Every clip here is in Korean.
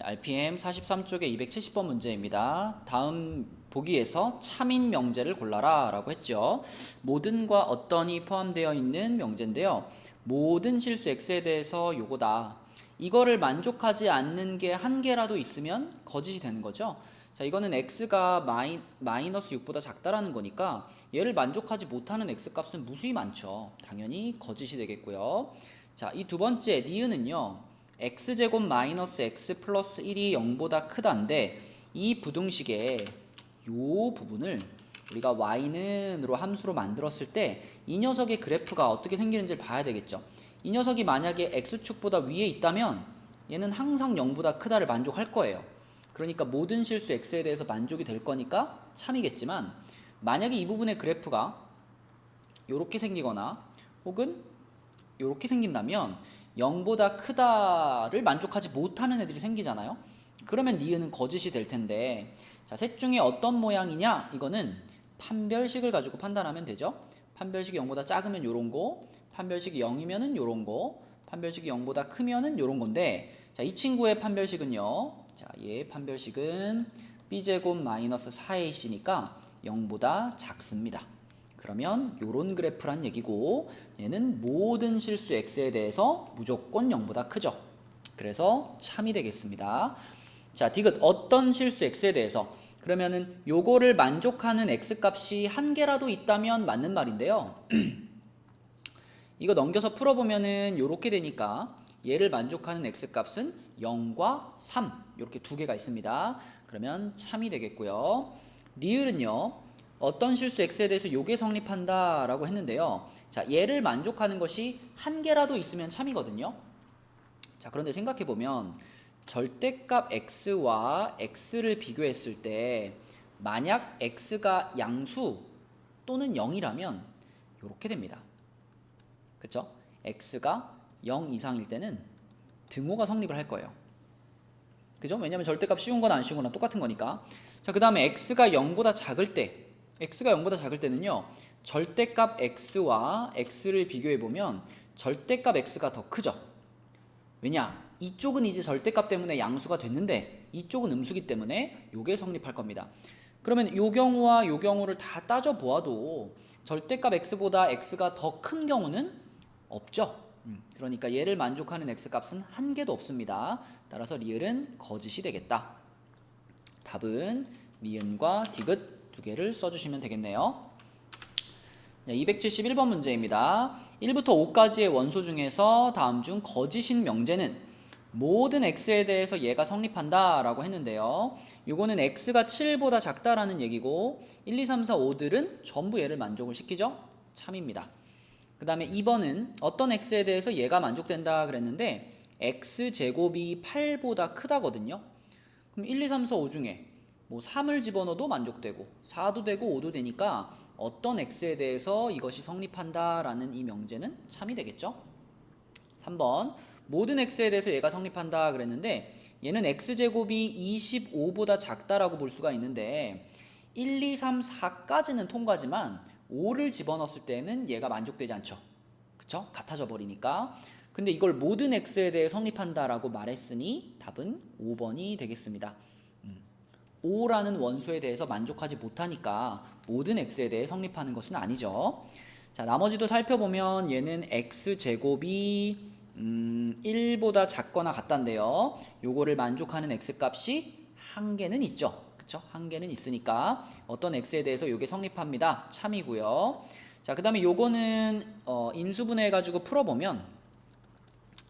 RPM 43쪽의 270번 문제입니다. 다음 보기에서 참인 명제를 골라라 라고 했죠. 모든과 어떤이 포함되어 있는 명제인데요. 모든 실수 x에 대해서 요거다. 이거를 만족하지 않는 게 한 개라도 있으면 거짓이 되는 거죠. 자, 이거는 x가 마이너스 6보다 작다라는 거니까 얘를 만족하지 못하는 x 값은 무수히 많죠. 당연히 거짓이 되겠고요. 자, 이 두 번째 니은은요. x제곱 마이너스 x 플러스 1이 0보다 크다인데 이 부등식의 요 부분을 우리가 y는으로 함수로 만들었을 때 이 녀석의 그래프가 어떻게 생기는지를 봐야 되겠죠. 이 녀석이 만약에 x축보다 위에 있다면 얘는 항상 0보다 크다를 만족할 거예요. 그러니까 모든 실수 x에 대해서 만족이 될 거니까 참이겠지만, 만약에 이 부분의 그래프가 이렇게 생기거나 혹은 이렇게 생긴다면 0보다 크다를 만족하지 못하는 애들이 생기잖아요. 그러면 니은은 거짓이 될 텐데, 자, 셋 중에 어떤 모양이냐? 이거는 판별식을 가지고 판단하면 되죠. 판별식이 0보다 작으면 요런 거, 판별식이 0이면은 요런 거, 판별식이 0보다 크면은 요런 건데, 자, 이 친구의 판별식은요. 자, 얘 판별식은 b제곱 마이너스 4ac니까 0보다 작습니다. 그러면 요런 그래프란 얘기고, 얘는 모든 실수 x에 대해서 무조건 0보다 크죠. 그래서 참이 되겠습니다. 자, 디귿 어떤 실수 x에 대해서, 그러면은 요거를 만족하는 x 값이 한 개라도 있다면 맞는 말인데요. 이거 넘겨서 풀어보면은 요렇게 되니까 얘를 만족하는 x 값은 0과 3 이렇게 두 개가 있습니다. 그러면 참이 되겠고요. 리을은요. 어떤 실수 x에 대해서 요게 성립한다 라고 했는데요. 자, 얘를 만족하는 것이 한 개라도 있으면 참이거든요. 자, 그런데 생각해보면 절대값 x와 x를 비교했을 때 만약 x가 양수 또는 0이라면 이렇게 됩니다. 그쵸? x가 0 이상일 때는 등호가 성립을 할 거예요. 그죠? 왜냐면 절대값 쉬운 거나 안 쉬운 거나 똑같은 거니까. 자, 그 다음에 x가 0보다 작을 때는요, 절대값 x와 x를 비교해보면 절대값 x가 더 크죠. 왜냐? 이쪽은 이제 절대값 때문에 양수가 됐는데 이쪽은 음수기 때문에 요게 성립할 겁니다. 그러면 요 경우와 요 경우를 다 따져보아도 절대값 x보다 x가 더 큰 경우는 없죠. 그러니까 얘를 만족하는 x값은 한 개도 없습니다. 따라서 리을은 거짓이 되겠다. 답은 니은과 디귿 두 개를 써주시면 되겠네요. 271번 문제입니다. 1부터 5까지의 원소 중에서 다음 중 거짓인 명제는 모든 x에 대해서 얘가 성립한다 라고 했는데요. 요거는 x가 7보다 작다라는 얘기고 1, 2, 3, 4, 5들은 전부 얘를 만족을 시키죠. 참입니다. 그 다음에 2번은 어떤 x에 대해서 얘가 만족된다 그랬는데 x제곱이 8보다 크다거든요. 그럼 1, 2, 3, 4, 5 중에 뭐 3을 집어넣어도 만족되고 4도 되고 5도 되니까 어떤 x에 대해서 이것이 성립한다라는 이 명제는 참이 되겠죠. 3번 모든 x에 대해서 얘가 성립한다 그랬는데 얘는 x제곱이 25보다 작다라고 볼 수가 있는데 1, 2, 3, 4까지는 통과지만 5를 집어넣었을 때는 얘가 만족되지 않죠. 그쵸? 같아져 버리니까. 근데 이걸 모든 x에 대해 성립한다라고 말했으니 답은 5번이 되겠습니다. 5라는 원소에 대해서 만족하지 못하니까 모든 x에 대해 성립하는 것은 아니죠. 자, 나머지도 살펴보면 얘는 x제곱이 1보다 작거나 같단데요. 요거를 만족하는 x값이 한 개는 있죠. 그쵸? 한 개는 있으니까 어떤 x에 대해서 요게 성립합니다. 참이고요. 자, 그 다음에 요거는 인수분해 가지고 풀어보면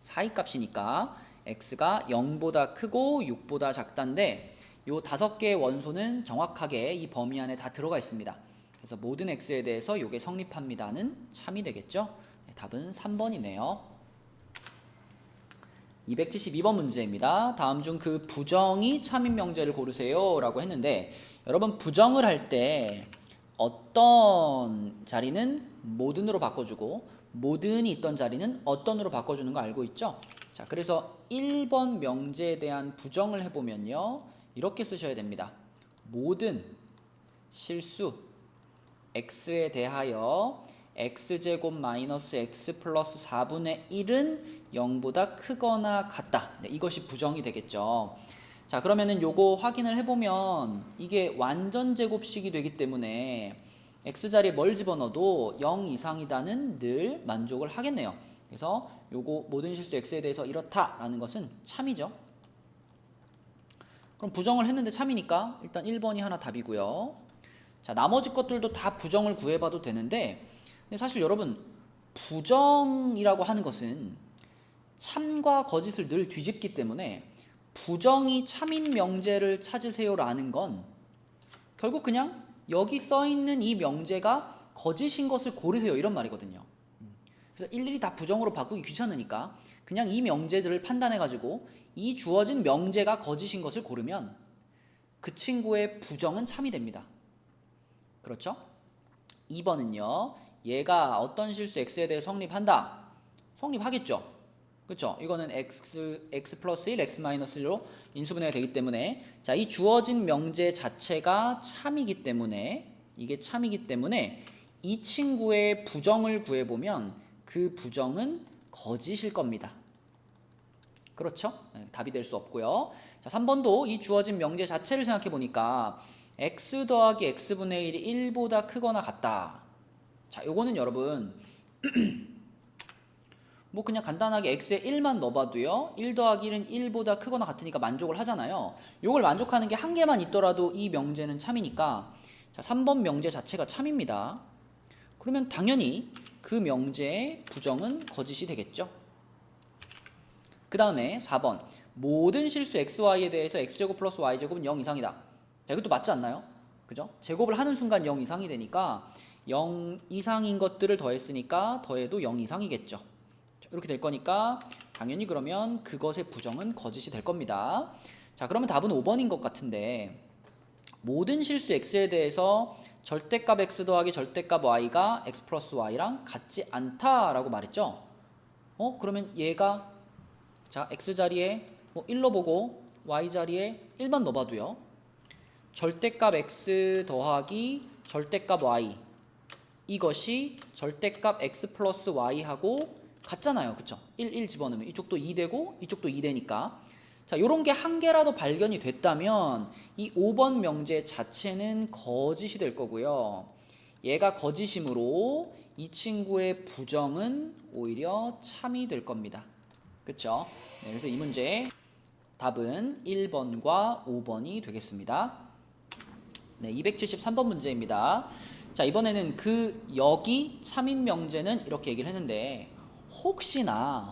사이값이니까 x가 0보다 크고 6보다 작다인데 요 5개의 원소는 정확하게 이 범위 안에 다 들어가 있습니다. 그래서 모든 x에 대해서 요게 성립합니다는 참이 되겠죠. 네, 답은 3번이네요. 272번 문제입니다. 다음 중 그 부정이 참인 명제를 고르세요 라고 했는데, 여러분 부정을 할 때 어떤 자리는 모든으로 바꿔주고 모든이 있던 자리는 어떤으로 바꿔주는 거 알고 있죠? 자, 그래서 1번 명제에 대한 부정을 해보면요, 이렇게 쓰셔야 됩니다. 모든 실수 x에 대하여 x제곱 마이너스 x 플러스 4분의 1은 0보다 크거나 같다. 네, 이것이 부정이 되겠죠. 자, 그러면은 요거 확인을 해보면 이게 완전 제곱식이 되기 때문에 x자리에 뭘 집어넣어도 0 이상이다는 늘 만족을 하겠네요. 그래서 요거 모든 실수 x에 대해서 이렇다라는 것은 참이죠. 그럼 부정을 했는데 참이니까 일단 1번이 하나 답이고요. 자, 나머지 것들도 다 부정을 구해봐도 되는데, 근데 사실 여러분 부정이라고 하는 것은 참과 거짓을 늘 뒤집기 때문에 부정이 참인 명제를 찾으세요라는 건 결국 그냥 여기 써있는 이 명제가 거짓인 것을 고르세요 이런 말이거든요. 그래서 일일이 다 부정으로 바꾸기 귀찮으니까 그냥 이 명제들을 판단해가지고 이 주어진 명제가 거짓인 것을 고르면 그 친구의 부정은 참이 됩니다. 그렇죠? 2번은요. 얘가 어떤 실수 x에 대해 성립한다. 성립하겠죠. 그렇죠? 이거는 x 플러스 1, x 마이너스 1로 인수분해가 되기 때문에 자, 이 주어진 명제 자체가 참이기 때문에 이게 참이기 때문에 이 친구의 부정을 구해보면 그 부정은 거짓일 겁니다. 그렇죠? 네, 답이 될 수 없고요. 자, 3번도 이 주어진 명제 자체를 생각해 보니까 x 더하기 x분의 1이 1보다 크거나 같다. 자, 요거는 여러분 뭐 그냥 간단하게 x에 1만 넣어봐도요 1 더하기 1은 1보다 크거나 같으니까 만족을 하잖아요. 요걸 만족하는 게 한 개만 있더라도 이 명제는 참이니까 자, 3번 명제 자체가 참입니다. 그러면 당연히 그 명제의 부정은 거짓이 되겠죠. 그 다음에 4번 모든 실수 xy에 대해서 x제곱 플러스 y제곱은 0 이상이다. 자, 이것도 맞지 않나요? 그죠? 제곱을 하는 순간 0 이상이 되니까 0 이상인 것들을 더했으니까 더해도 0 이상이겠죠. 이렇게 될 거니까 당연히 그러면 그것의 부정은 거짓이 될 겁니다. 자, 그러면 답은 5번인 것 같은데 모든 실수 x에 대해서 절대값 x 더하기 절대값 y가 x 플러스 y랑 같지 않다라고 말했죠. 그러면 얘가 자, x자리에 뭐 1로 보고 y자리에 1만 넣어봐도요 절대값 x 더하기 절대값 y 이것이 절대값 x 플러스 y하고 같잖아요. 그쵸? 1 집어넣으면 이쪽도 2 되고 이쪽도 2 되니까 자, 요런 게 한 개라도 발견이 됐다면 이 5번 명제 자체는 거짓이 될 거고요. 얘가 거짓이므로 이 친구의 부정은 오히려 참이 될 겁니다. 그쵸? 네, 그래서 이 문제 답은 1번과 5번이 되겠습니다. 네, 273번 문제입니다. 자, 이번에는 그 여기 참인 명제는 이렇게 얘기를 했는데 혹시나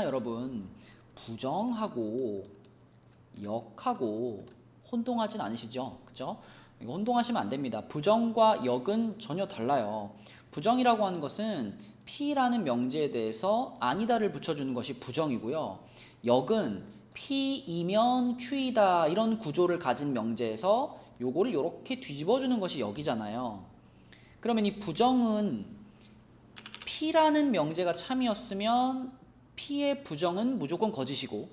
여러분 부정하고 역하고 혼동하진 않으시죠? 그죠? 이거 혼동하시면 안 됩니다. 부정과 역은 전혀 달라요. 부정이라고 하는 것은 P라는 명제에 대해서 아니다를 붙여주는 것이 부정이고요. 역은 P이면 Q이다 이런 구조를 가진 명제에서 요거를 이렇게 뒤집어주는 것이 역이잖아요. 그러면 이 부정은 P라는 명제가 참이었으면 P의 부정은 무조건 거짓이고,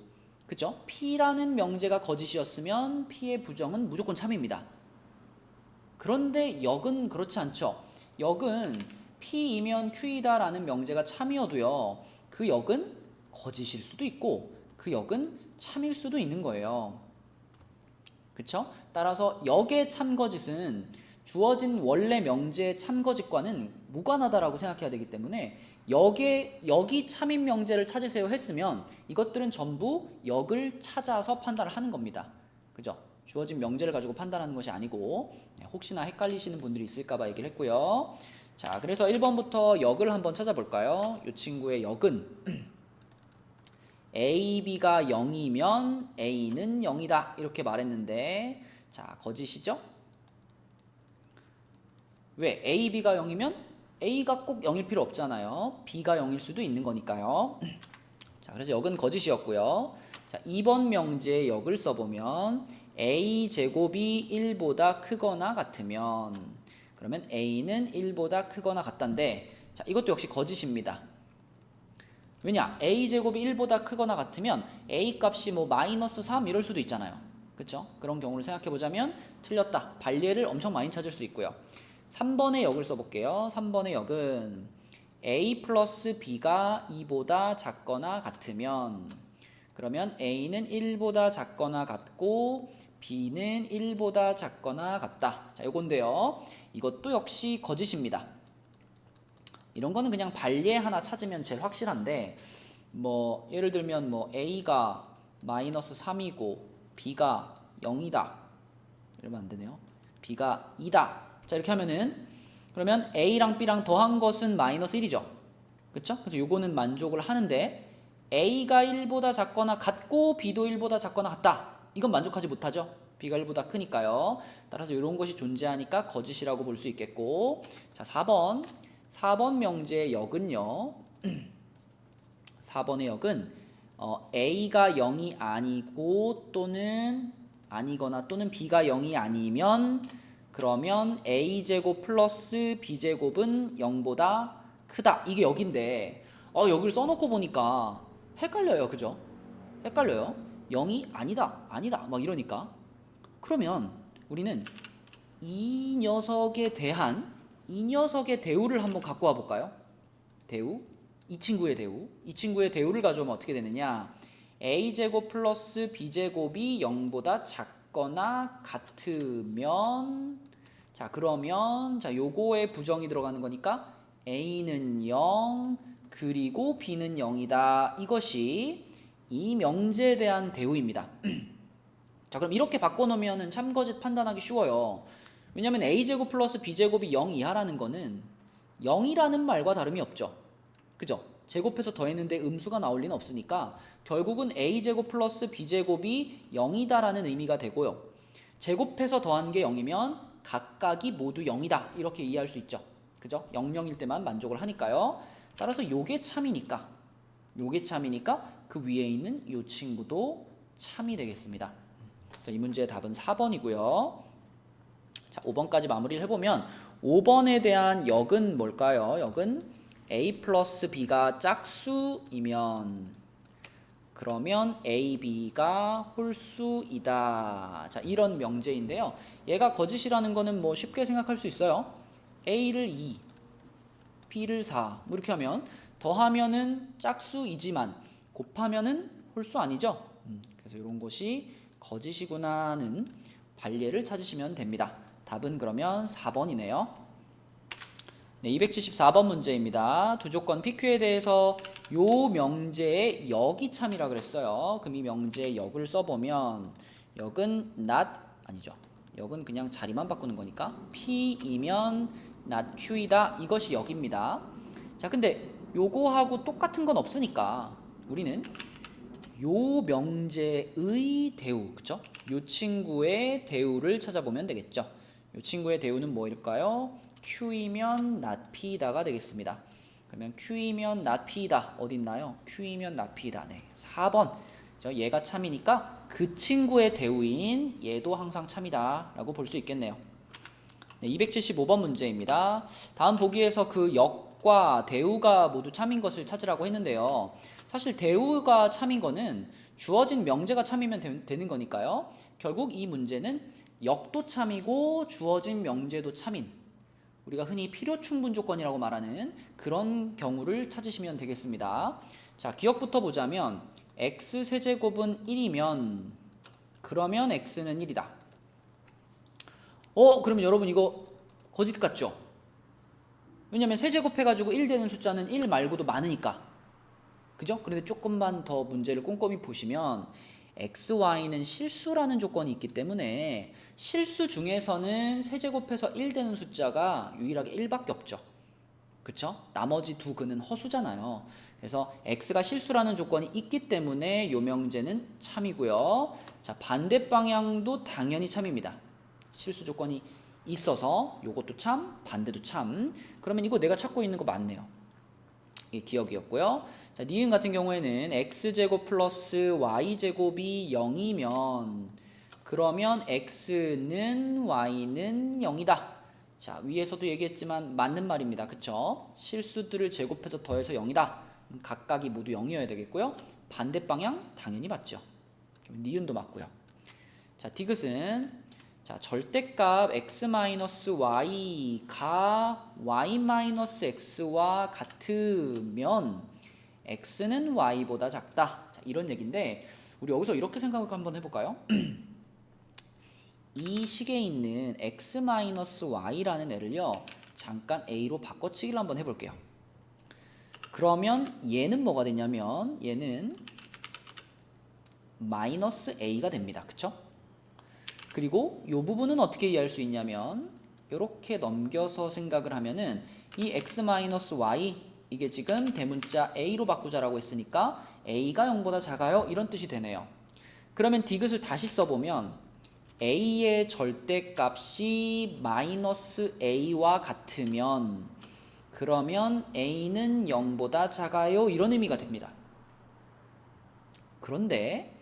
그죠? P라는 명제가 거짓이었으면 P의 부정은 무조건 참입니다. 그런데 역은 그렇지 않죠. 역은 P이면 Q이다 라는 명제가 참이어도요 그 역은 거짓일 수도 있고 그 역은 참일 수도 있는 거예요. 그쵸? 따라서 역의 참거짓은 주어진 원래 명제의 참거짓과는 무관하다라고 생각해야 되기 때문에 역이 참인 명제를 찾으세요 했으면 이것들은 전부 역을 찾아서 판단을 하는 겁니다. 그죠? 주어진 명제를 가지고 판단하는 것이 아니고 혹시나 헷갈리시는 분들이 있을까봐 얘기를 했고요. 자, 그래서 1번부터 역을 한번 찾아볼까요? 이 친구의 역은 A, B가 0이면 A는 0이다 이렇게 말했는데 자, 거짓이죠? 왜? A, B가 0이면 A가 꼭 0일 필요 없잖아요. B가 0일 수도 있는 거니까요. 자, 그래서 역은 거짓이었고요. 자, 2번 명제의 역을 써보면 A제곱이 1보다 크거나 같으면 그러면 A는 1보다 크거나 같단데 자, 이것도 역시 거짓입니다. 왜냐? A제곱이 1보다 크거나 같으면 A 값이 뭐 마이너스 3 이럴 수도 있잖아요. 그쵸? 그런 경우를 생각해보자면 틀렸다. 발례를 엄청 많이 찾을 수 있고요. 3번의 역을 써볼게요. 3번의 역은 a 플러스 b가 2보다 작거나 같으면 그러면 a는 1보다 작거나 같고 b는 1보다 작거나 같다. 자, 요건데요. 이것도 역시 거짓입니다. 이런 거는 그냥 발예 하나 찾으면 제일 확실한데 뭐 예를 들면 뭐 a가 마이너스 3이고 b가 0이다. 이러면 안 되네요. b가 2다. 자, 이렇게 하면은 그러면 a랑 b랑 더한 것은 마이너스 1이죠. 그쵸? 그래서 요거는 만족을 하는데 a가 1보다 작거나 같고 b도 1보다 작거나 같다. 이건 만족하지 못하죠. b가 1보다 크니까요. 따라서 이런 것이 존재하니까 거짓이라고 볼 수 있겠고, 자, 4번 명제의 역은요. 4번의 역은 a가 0이 아니고 또는 아니거나 또는 b가 0이 아니면 그러면 a제곱 플러스 b제곱은 0보다 크다. 이게 역인데 여기를 써놓고 보니까 헷갈려요. 그죠? 헷갈려요. 0이 아니다. 아니다. 막 이러니까. 그러면 우리는 이 녀석에 대한 이 녀석의 대우를 한번 갖고 와 볼까요? 대우. 이 친구의 대우. 이 친구의 대우를 가져오면 어떻게 되느냐? a제곱 플러스 b제곱이 0보다 작거나 같으면 자, 그러면 자, 요거에 부정이 들어가는 거니까 a는 0 그리고 b는 0이다. 이것이 이 명제에 대한 대우입니다. 자, 그럼 이렇게 바꿔놓으면 참거짓 판단하기 쉬워요. 왜냐면 a제곱 플러스 b제곱이 0 이하라는 거는 0이라는 말과 다름이 없죠. 그죠? 제곱해서 더했는데 음수가 나올 리는 없으니까 결국은 a제곱 플러스 b제곱이 0이다라는 의미가 되고요. 제곱해서 더한 게 0이면 각각이 모두 0이다. 이렇게 이해할 수 있죠. 그죠? 0,0일 때만 만족을 하니까요. 따라서 요게 참이니까 그 위에 있는 요 친구도 참이 되겠습니다. 자, 이 문제의 답은 4번이고요. 자, 5번까지 마무리를 해보면 5번에 대한 역은 뭘까요? 역은 a 플러스 b가 짝수이면 그러면 a, b가 홀수이다. 자, 이런 명제인데요. 얘가 거짓이라는 거는 뭐 쉽게 생각할 수 있어요. a를 2, b를 4. 뭐 이렇게 하면 더하면은 짝수이지만 곱하면은 홀수 아니죠. 그래서 이런 것이 거짓이구나는 발예를 찾으시면 됩니다. 답은 그러면 4번이네요. 네, 274번 문제입니다. 두 조건 PQ에 대해서 요 명제의 역이 참이라 그랬어요. 그럼 이 명제의 역을 써보면 역은 not 아니죠. 역은 그냥 자리만 바꾸는 거니까 P이면 not Q이다. 이것이 역입니다. 자, 근데 요거하고 똑같은 건 없으니까 우리는 요 명제의 대우, 그쵸? 요 친구의 대우를 찾아보면 되겠죠. 요 친구의 대우는 뭐일까요? Q이면 not P다가 되겠습니다. 그러면 Q이면 not P다. 어디 있나요? Q이면 not P다. 네, 4번. 얘가 참이니까 그 친구의 대우인 얘도 항상 참이다 라고 볼 수 있겠네요. 네, 275번 문제입니다. 다음 보기에서 그 역과 대우가 모두 참인 것을 찾으라고 했는데요. 사실 대우가 참인 거는 주어진 명제가 참이면 되는 거니까요. 결국 이 문제는 역도 참이고 주어진 명제도 참인 우리가 흔히 필요 충분 조건이라고 말하는 그런 경우를 찾으시면 되겠습니다. 자, 기억부터 보자면 x 세제곱은 1이면 그러면 x는 1이다. 그러면 여러분 이거 거짓 같죠? 왜냐면 세제곱해가지고 1 되는 숫자는 1 말고도 많으니까. 그죠? 그런데 조금만 더 문제를 꼼꼼히 보시면 xy는 실수라는 조건이 있기 때문에 실수 중에서는 세제곱해서 1 되는 숫자가 유일하게 1밖에 없죠. 그쵸? 나머지 두 근은 허수잖아요. 그래서 x가 실수라는 조건이 있기 때문에 요 명제는 참이고요. 자, 반대 방향도 당연히 참입니다. 실수 조건이 있어서 요것도 참, 반대도 참. 그러면 이거 내가 찾고 있는 거 맞네요. 이게 기억이었고요. 자, 니은 같은 경우에는 x제곱 플러스 y제곱이 0이면 그러면 x는 y는 0이다. 자, 위에서도 얘기했지만 맞는 말입니다. 그쵸? 실수들을 제곱해서 더해서 0이다. 각각이 모두 0이어야 되겠고요. 반대 방향 당연히 맞죠. 니은도 맞고요. 자, 디귿은 자, 절대값 x-y가 y-x와 같으면 x는 y보다 작다. 자, 이런 얘기인데 우리 여기서 이렇게 생각을 한번 해볼까요? 이 식에 있는 x-y라는 애를요, 잠깐 a로 바꿔치기를 한번 해볼게요. 그러면 얘는 뭐가 되냐면 얘는 마이너스 a가 됩니다. 그쵸? 그리고 이 부분은 어떻게 이해할 수 있냐면 이렇게 넘겨서 생각을 하면은 이 x-y 이게 지금 대문자 a로 바꾸자라고 했으니까 a가 0보다 작아요. 이런 뜻이 되네요. 그러면 디귿을 다시 써보면 a의 절대값이 마이너스 a와 같으면 그러면 a는 0보다 작아요. 이런 의미가 됩니다. 그런데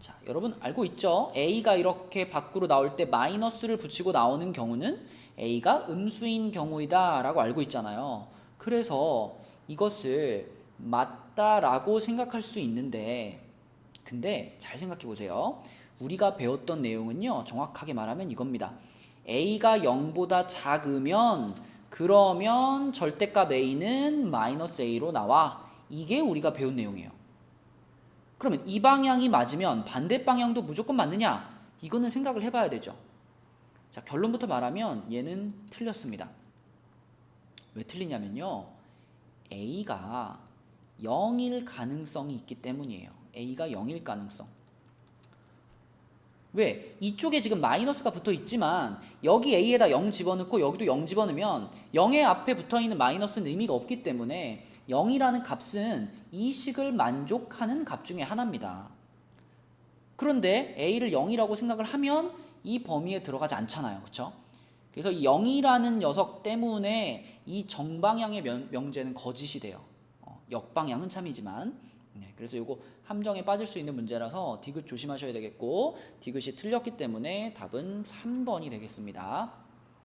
자, 여러분 알고 있죠? a가 이렇게 밖으로 나올 때 마이너스를 붙이고 나오는 경우는 a가 음수인 경우이다 라고 알고 있잖아요. 그래서 이것을 맞다라고 생각할 수 있는데 근데 잘 생각해 보세요. 우리가 배웠던 내용은요, 정확하게 말하면 이겁니다. a가 0보다 작으면 그러면 절대값 a는 마이너스 a로 나와. 이게 우리가 배운 내용이에요. 그러면 이 방향이 맞으면 반대 방향도 무조건 맞느냐? 이거는 생각을 해봐야 되죠. 자, 결론부터 말하면 얘는 틀렸습니다. 왜 틀리냐면요, a가 0일 가능성이 있기 때문이에요. a가 0일 가능성. 왜? 이쪽에 지금 마이너스가 붙어 있지만 여기 a에다 0 집어넣고 여기도 0 집어넣으면 0의 앞에 붙어있는 마이너스는 의미가 없기 때문에 0이라는 값은 이 식을 만족하는 값 중에 하나입니다. 그런데 a를 0이라고 생각을 하면 이 범위에 들어가지 않잖아요. 그렇죠? 그래서 이 0이라는 녀석 때문에 이 정방향의 명제는 거짓이 돼요. 역방향은 참이지만 네, 그래서 이거 함정에 빠질 수 있는 문제라서 디귿 조심하셔야 되겠고 디귿이 틀렸기 때문에 답은 3번이 되겠습니다.